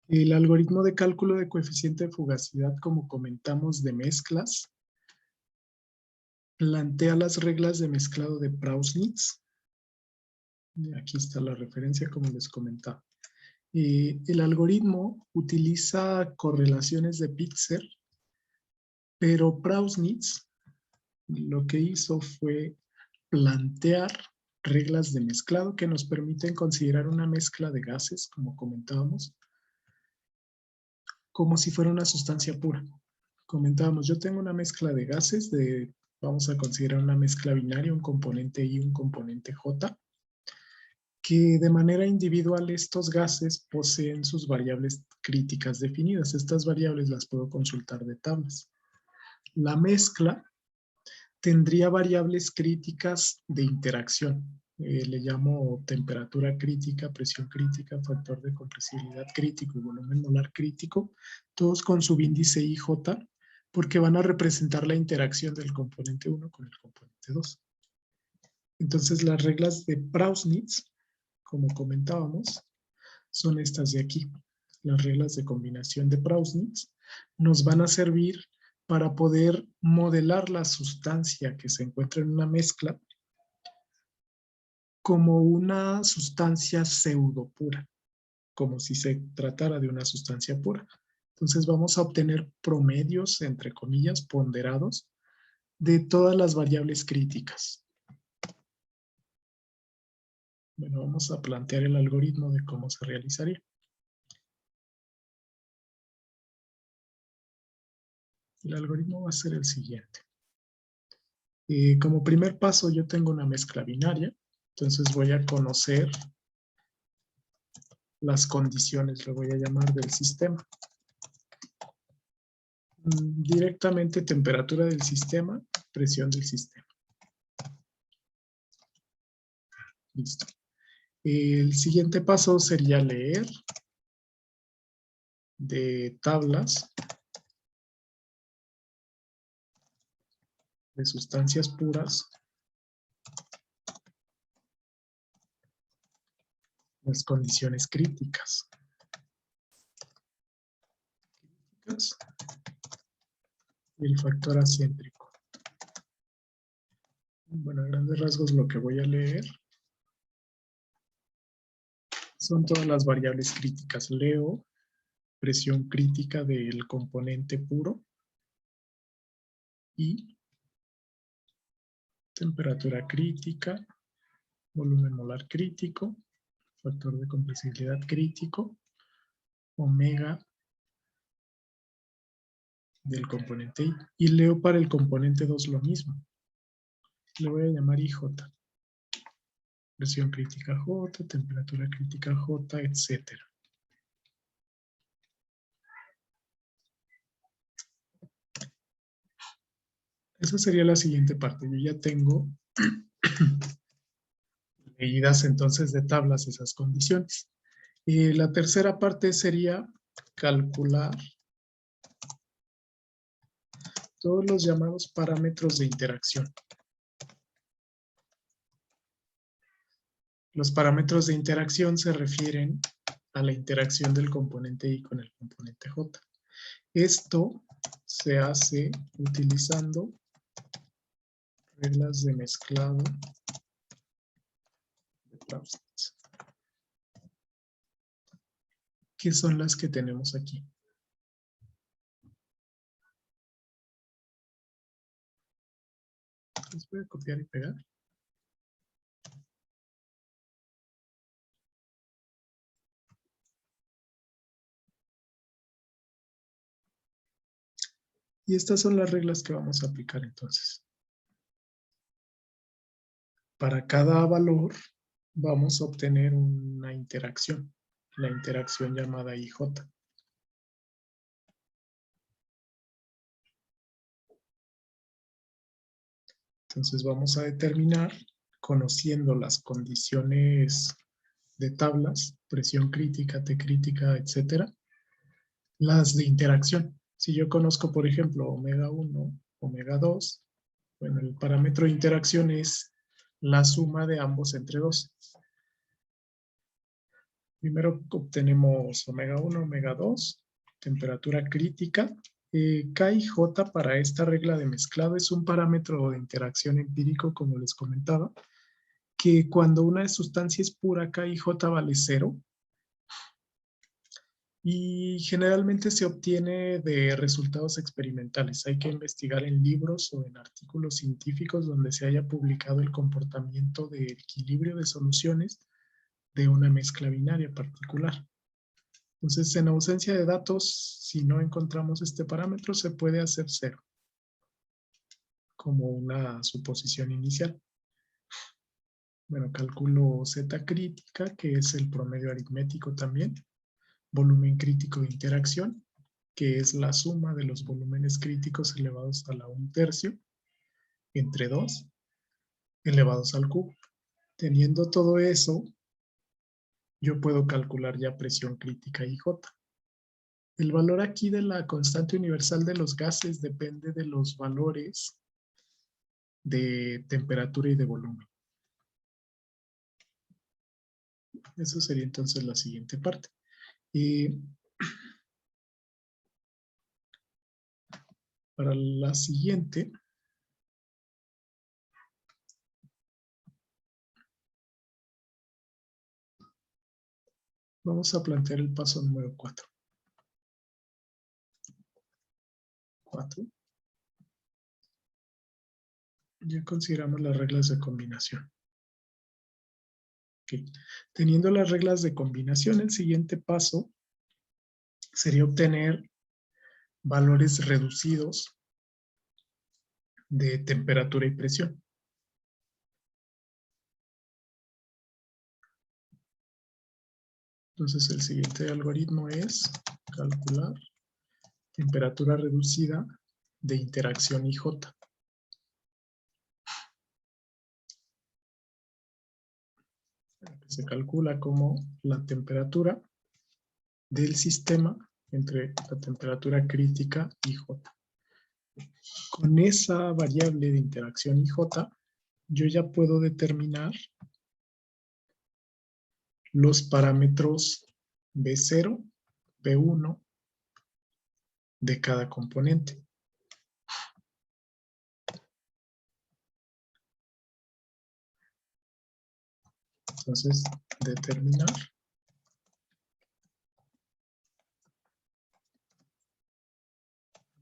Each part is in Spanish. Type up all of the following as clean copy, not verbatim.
El algoritmo de cálculo de coeficiente de fugacidad, como comentamos, de mezclas, plantea las reglas de mezclado de Prausnitz. Aquí está la referencia, como les comentaba. El algoritmo utiliza correlaciones de Pitzer, pero Prausnitz lo que hizo fue plantear reglas de mezclado que nos permiten considerar una mezcla de gases, como comentábamos, como si fuera una sustancia pura. Comentábamos, yo tengo una mezcla de gases, vamos a considerar una mezcla binaria, un componente I, un componente J, que de manera individual estos gases poseen sus variables críticas definidas. Estas variables las puedo consultar de tablas. La mezcla tendría variables críticas de interacción. Le llamo temperatura crítica, presión crítica, factor de compresibilidad crítico y volumen molar crítico, todos con subíndice IJ, porque van a representar la interacción del componente 1 con el componente 2. Entonces, las reglas de Prausnitz, como comentábamos, son estas de aquí. Las reglas de combinación de Prausnitz nos van a servir para poder modelar la sustancia que se encuentra en una mezcla como una sustancia pseudopura, como si se tratara de una sustancia pura. Entonces vamos a obtener promedios, entre comillas, ponderados, de todas las variables críticas. Bueno, vamos a plantear el algoritmo de cómo se realizaría. El algoritmo va a ser el siguiente. Como primer paso yo tengo una mezcla binaria, entonces voy a conocer las condiciones, lo voy a llamar del sistema. Directamente temperatura del sistema, presión del sistema. Listo. El siguiente paso sería leer de tablas de sustancias puras las condiciones críticas. Y el factor acéntrico. Bueno, a grandes rasgos lo que voy a leer son todas las variables críticas. Leo presión crítica del componente puro y temperatura crítica, volumen molar crítico, factor de compresibilidad crítico, omega del componente I. Y leo para el componente 2 lo mismo. Le voy a llamar IJ. Presión crítica J, temperatura crítica J, etc. Esa sería la siguiente parte. Yo ya tengo leídas entonces de tablas esas condiciones. Y la tercera parte sería calcular todos los llamados parámetros de interacción. Los parámetros de interacción se refieren a la interacción del componente I con el componente J. Esto se hace utilizando reglas de mezclado de Prausnitz, que son las que tenemos aquí. Les voy a copiar y pegar. Y estas son las reglas que vamos a aplicar entonces. Para cada valor vamos a obtener una interacción, la interacción llamada IJ. Entonces vamos a determinar, conociendo las condiciones de tablas, presión crítica, T crítica, etcétera, las de interacción. Si yo conozco, por ejemplo, omega 1, omega 2, bueno, el parámetro de interacción es la suma de ambos entre 2. Primero obtenemos omega 1, omega 2, temperatura crítica. K y J para esta regla de mezclado es un parámetro de interacción empírico, como les comentaba, que cuando una sustancia es pura, K y J vale 0. Y generalmente se obtiene de resultados experimentales. Hay que investigar en libros o en artículos científicos donde se haya publicado el comportamiento de equilibrio de soluciones de una mezcla binaria particular. Entonces, en ausencia de datos, si no encontramos este parámetro, se puede hacer 0 como una suposición inicial. Bueno, calculo Z crítica, que es el promedio aritmético también. Volumen crítico de interacción, que es la suma de los volúmenes críticos elevados a la 1/3 entre 2 elevados al cubo. Teniendo todo eso, yo puedo calcular ya presión crítica y J. El valor aquí de la constante universal de los gases depende de los valores de temperatura y de volumen. Eso sería entonces la siguiente parte. Para la siguiente, vamos a plantear el paso número 4. 4. Ya consideramos las reglas de combinación. Okay. Teniendo las reglas de combinación, el siguiente paso sería obtener valores reducidos de temperatura y presión. Entonces, el siguiente algoritmo es calcular temperatura reducida de interacción IJ. Se calcula como la temperatura del sistema entre la temperatura crítica IJ. Con esa variable de interacción IJ, yo ya puedo determinar los parámetros B0, B1 de cada componente. Entonces, determinar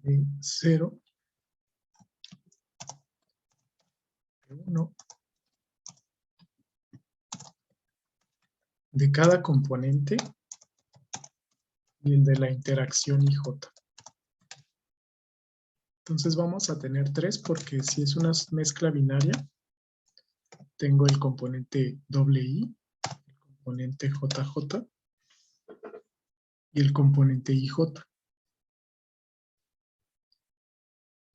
B0, B1 de cada componente y el de la interacción IJ. Entonces vamos a tener 3 porque si es una mezcla binaria, tengo el componente II, el componente JJ y el componente IJ.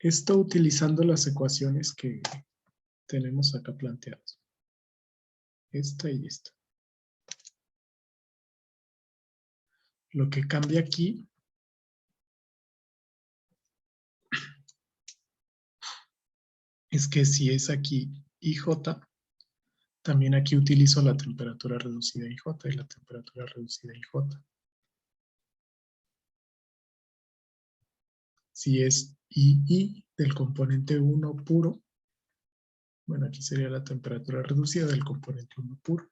Esto utilizando las ecuaciones que tenemos acá planteadas. Esta y esta. Lo que cambia aquí es que si es aquí IJ, también aquí utilizo la temperatura reducida IJ y la temperatura reducida IJ. Si es II del componente 1 puro, bueno, aquí sería la temperatura reducida del componente 1 puro.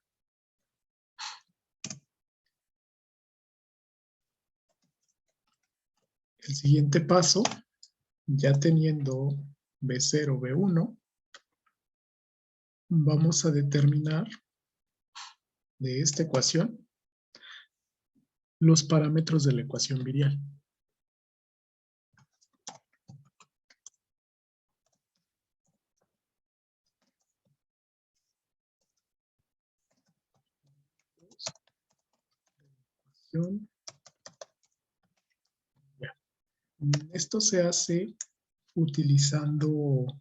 El siguiente paso, ya teniendo B0, B1, vamos a determinar de esta ecuación los parámetros de la ecuación virial. Ya. Esto se hace utilizando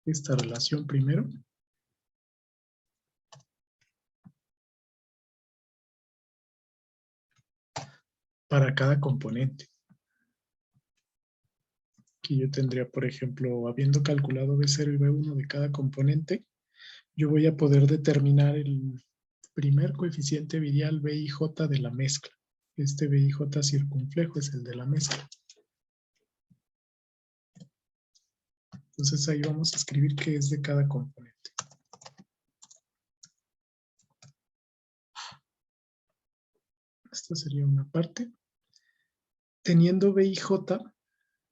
esta relación primero. Para cada componente. Aquí yo tendría, por ejemplo, habiendo calculado B0 y B1 de cada componente, yo voy a poder determinar el primer coeficiente virial B y J de la mezcla. Este B y J circunflejo es el de la mezcla. Entonces ahí vamos a escribir qué es de cada componente. Esta sería una parte. Teniendo B y J,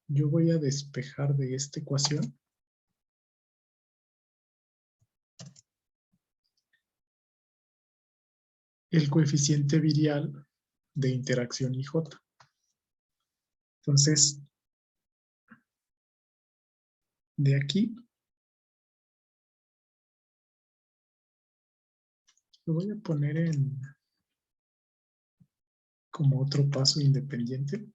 yo voy a despejar de esta ecuación el coeficiente virial de interacción IJ. Entonces, de aquí, lo voy a poner en como otro paso independiente.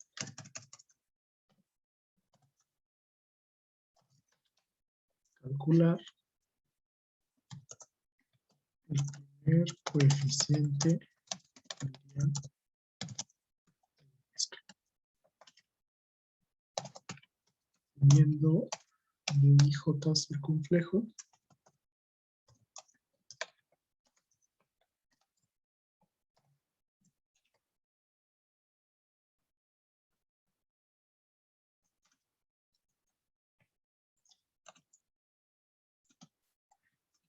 Calcular el primer coeficiente virial teniendo BIJ circunflejo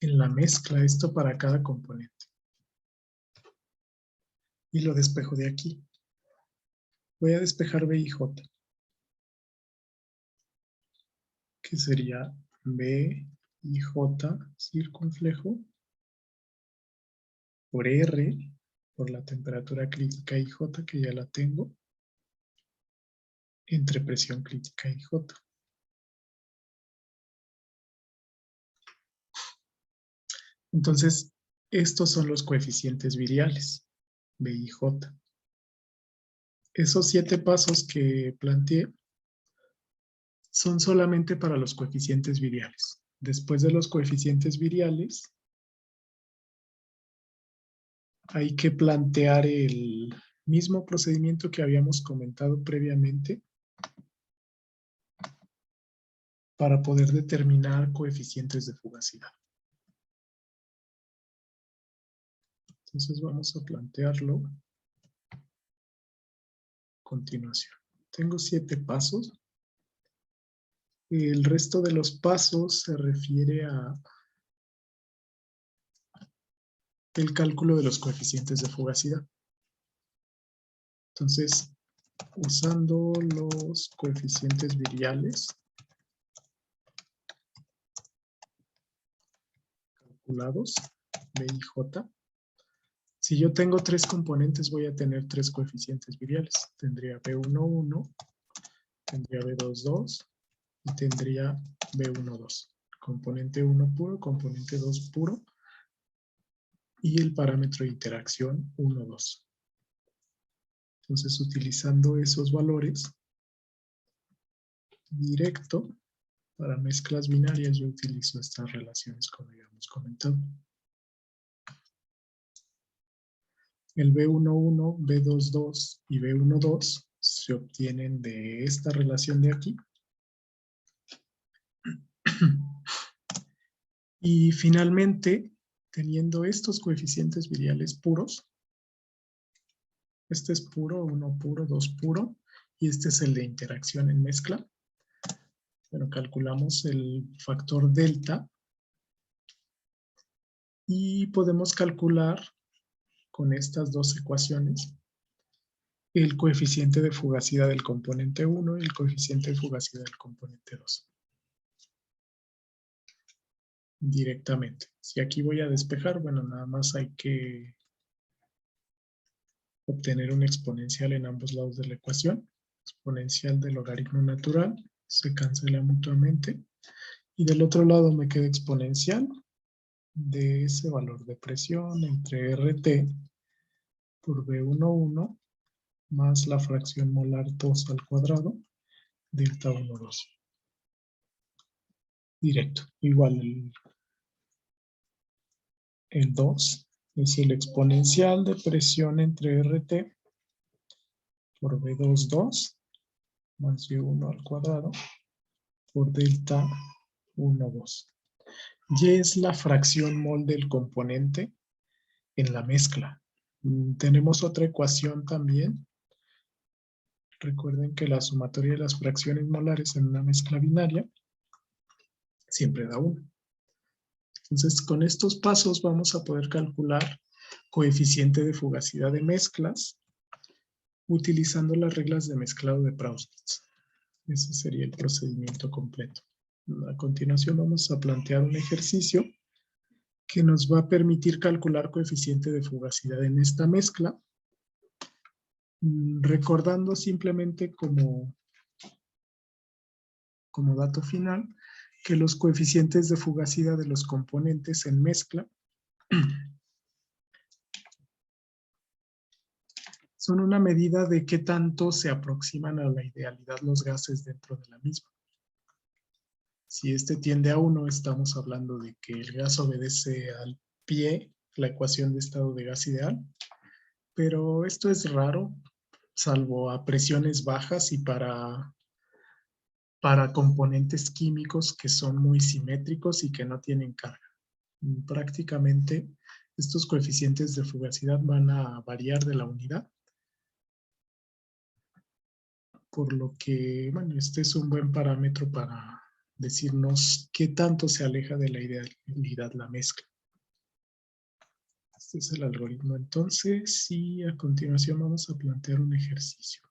en la mezcla, esto para cada componente. Y lo despejo de aquí. Voy a despejar B y J, que sería B y J circunflejo por R, por la temperatura crítica IJ, que ya la tengo, entre presión crítica IJ. Entonces, estos son los coeficientes viriales, B y J. Esos 7 pasos que planteé son solamente para los coeficientes viriales. Después de los coeficientes viriales, hay que plantear el mismo procedimiento que habíamos comentado previamente para poder determinar coeficientes de fugacidad. Entonces vamos a plantearlo a continuación. Tengo 7 pasos. El resto de los pasos se refiere a el cálculo de los coeficientes de fugacidad. Entonces, usando los coeficientes viriales calculados, B y J, si yo tengo 3 componentes, voy a tener 3 coeficientes viriales. Tendría B11, tendría B22 y tendría B12. Componente 1 puro, componente 2 puro y el parámetro de interacción 1, 2. Entonces, utilizando esos valores, directo, para mezclas binarias yo utilizo estas relaciones como habíamos comentado. El B11, B22 y B12 se obtienen de esta relación de aquí. Y finalmente, teniendo estos coeficientes viriales puros, este es puro, 1 puro, 2 puro, y este es el de interacción en mezcla. Bueno, calculamos el factor delta y podemos calcular con estas dos ecuaciones el coeficiente de fugacidad del componente 1 y el coeficiente de fugacidad del componente 2. Directamente. Si aquí voy a despejar, bueno, nada más hay que obtener un exponencial en ambos lados de la ecuación. Exponencial del logaritmo natural, se cancela mutuamente. Y del otro lado me queda exponencial de ese valor de presión entre RT por B11 más la fracción molar 2 al cuadrado, delta 12. Directo. Igual el 2 es el exponencial de presión entre RT por B22 más Y1 al cuadrado por delta 12. Y es la fracción mol del componente en la mezcla. Tenemos otra ecuación también. Recuerden que la sumatoria de las fracciones molares en una mezcla binaria siempre da 1. Entonces, con estos pasos vamos a poder calcular coeficiente de fugacidad de mezclas utilizando las reglas de mezclado de Prausnitz. Ese sería el procedimiento completo. A continuación vamos a plantear un ejercicio que nos va a permitir calcular coeficiente de fugacidad en esta mezcla, recordando simplemente como dato final que los coeficientes de fugacidad de los componentes en mezcla son una medida de qué tanto se aproximan a la idealidad los gases dentro de la misma. Si este tiende a 1, estamos hablando de que el gas obedece al pie, la ecuación de estado de gas ideal, pero esto es raro, salvo a presiones bajas y para componentes químicos que son muy simétricos y que no tienen carga. Prácticamente estos coeficientes de fugacidad van a variar de la unidad, por lo que, bueno, este es un buen parámetro para decirnos qué tanto se aleja de la idealidad la mezcla. Este es el algoritmo entonces y a continuación vamos a plantear un ejercicio.